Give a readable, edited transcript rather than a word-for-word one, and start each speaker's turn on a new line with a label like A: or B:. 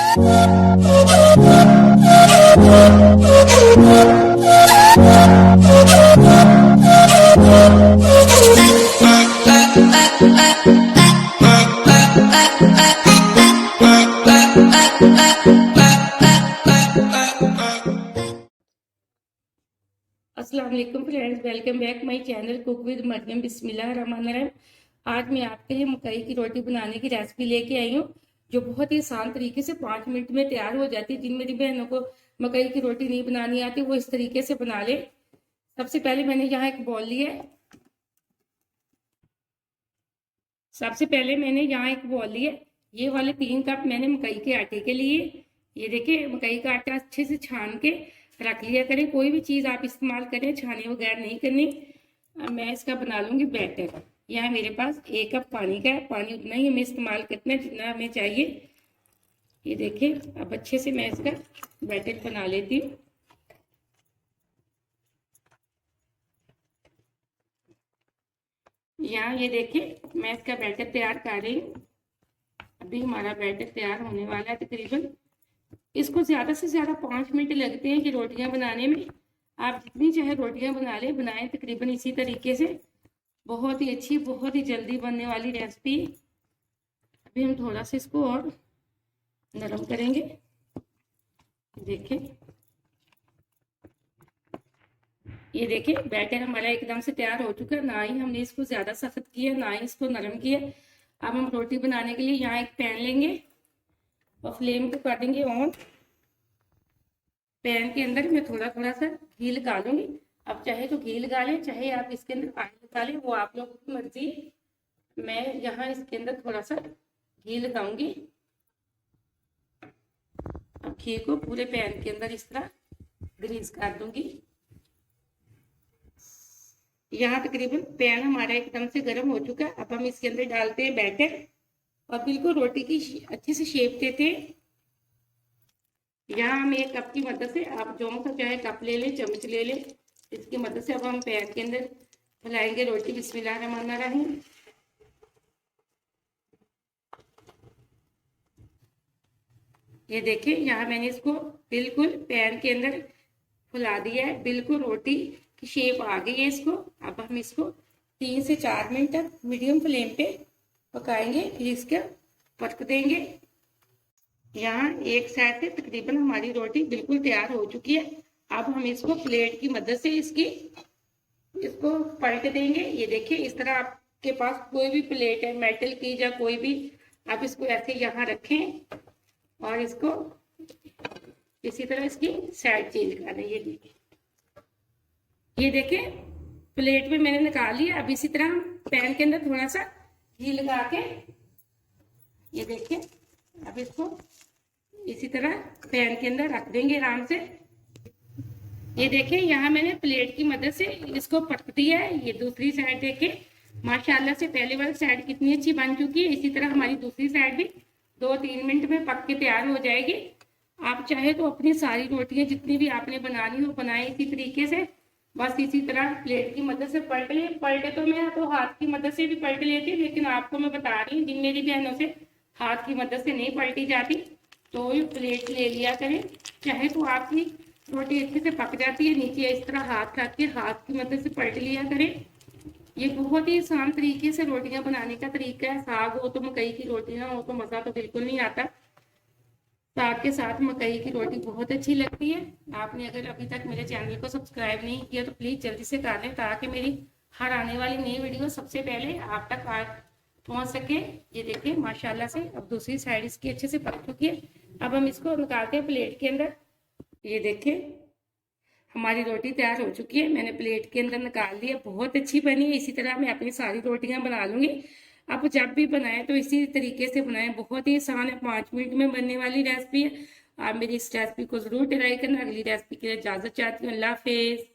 A: अस्सलाम वालेकुम friends, welcome back my channel cook with Mariyam. बिस्मिल्लाहिर्रहमानिर्रहीम। आज मैं आपके लिए मकई की रोटी बनाने की रेसिपी लेके आई हूँ, जो बहुत ही आसान तरीके से 5 मिनट में तैयार हो जाती है। जिन मेरी बहनों को मकई की रोटी नहीं बनानी आती, वो इस तरीके से बना ले। सबसे पहले मैंने यहाँ एक बॉल लिया है। ये वाले 3 कप मैंने मकई के आटे के लिए। ये देखिए, मकई का आटा अच्छे से छान के रख लिया करें। कोई भी चीज़ आप इस्तेमाल करें, छाने वगैरह नहीं करनी। अब मैं इसका बना लूँगी बैटर। यहाँ मेरे पास 1 कप पानी का है। पानी उतना ही हमें इस्तेमाल करना है जितना हमें चाहिए। ये देखिए, अब अच्छे से मैं इसका बैटर बना लेती हूँ। यहाँ ये देखिए, मैं इसका बैटर तैयार कर रही हूँ। अभी हमारा बैटर तैयार होने वाला है। तकरीबन इसको ज़्यादा से ज़्यादा 5 मिनट लगते हैं कि रोटियां बनाने में। आप जितनी चाहे रोटियां बनाएं तकरीबन इसी तरीके से। बहुत ही अच्छी, बहुत ही जल्दी बनने वाली रेसिपी। अभी हम थोड़ा सा इसको और नरम करेंगे। देखिए, ये देखिए, बैटर हमारा एकदम से तैयार हो चुका है। ना ही हमने इसको ज़्यादा सख्त किया, ना ही इसको नरम किया। अब हम रोटी बनाने के लिए यहाँ एक पैन लेंगे और फ्लेम को कर देंगे ऑन। पैन के अंदर मैं थोड़ा थोड़ा सा घी लगा लूंगी। अब चाहे तो घी लगा लें, चाहे आप इसके अंदर ऑयल लगा लें, वो आप लोगों की मर्जी है। मैं यहाँ इसके अंदर थोड़ा सा घी लगाऊंगी। अब घी को पूरे पैन के अंदर इस तरह ग्रीस कर दूंगी। यहाँ तकरीबन पैन हमारा एकदम से गर्म हो चुका है। अब हम इसके अंदर डालते हैं बैटर और बिल्कुल रोटी की अच्छे से शेप देते हैं। यहाँ हम 1 कप की मदद से, आप जो सा चाहे कप ले लें, चम्मच ले लें, इसकी मदद से अब हम पैन के अंदर फैलाएंगे रोटी। बिस्मिल्लाहिर्रहमानिर्रहीम। ये देखिए, यहाँ मैंने इसको बिल्कुल पैन के अंदर फुला दिया है। बिल्कुल रोटी की शेप आ गई है इसको। अब हम इसको 3 से 4 मिनट तक मीडियम फ्लेम पे पकाएंगे, फिर इसका पक देंगे। यहाँ एक साइड से तकरीबन हमारी रोटी बिल्कुल तैयार हो चुकी है। अब हम इसको प्लेट की मदद से इसको पलट देंगे। ये देखिए, इस तरह आपके पास कोई भी प्लेट है, मेटल की या कोई भी, आप इसको ऐसे यहाँ रखें और इसको इसी तरह इसकी साइड चेंज कर दें। ये देखिए, प्लेट में मैंने निकाल लिया। अब इसी तरह हम पैन के अंदर थोड़ा सा घी लगा के, ये देखिए, अब इसको इसी तरह पैन के अंदर रख देंगे आराम से। ये देखिए, यहाँ मैंने प्लेट की मदद से इसको पक दिया है। ये दूसरी साइड देखिए, माशाल्लाह से पहले वाली साइड कितनी अच्छी बन चुकी है। इसी तरह हमारी दूसरी साइड भी 2-3 मिनट में पक के तैयार हो जाएगी। आप चाहे तो अपनी सारी रोटियां जितनी भी आपने बनानी हो बनाए इसी तरीके से। बस इसी तरह प्लेट की मदद से पलट ले। पलटे तो मैं तो हाथ की मदद से भी पलट लेती, लेकिन आपको मैं बता रही हूँ, जिन मेरी बहनों से हाथ की मदद से नहीं पलटी जाती, तो प्लेट ले लिया करें। चाहे तो आपकी रोटी अच्छे से पक जाती है, नीचे इस तरह हाथ रख के हाथ की मदद से पलट लिया करें। ये बहुत ही आसान तरीके से रोटियां बनाने का तरीका है। साग हो तो मकई की रोटी ना हो तो मज़ा तो बिल्कुल नहीं आता। साग के साथ मकई की रोटी बहुत अच्छी लगती है। आपने अगर अभी तक मेरे चैनल को सब्सक्राइब नहीं किया तो प्लीज़ जल्दी से कर लें, ताकि मेरी हर आने वाली नई वीडियो सबसे पहले आप तक पहुंच सके। ये देखिए, माशाल्लाह से अब दूसरी साइड इसकी अच्छे से पक चुकी है। अब हम इसको निकालते हैं प्लेट के अंदर। ये देखिए, हमारी रोटी तैयार हो चुकी है। मैंने प्लेट के अंदर निकाल लिया। बहुत अच्छी बनी है। इसी तरह मैं अपनी सारी रोटियां बना लूंगी। आप जब भी बनाएं तो इसी तरीके से बनाएं। बहुत ही आसान है, 5 मिनट में बनने वाली रेसिपी है। आप मेरी इस रेसिपी को जरूर ट्राई करना। अगली रेसिपी के लिए इजाजत चाहती हूँ। अल्लाह हाफिज।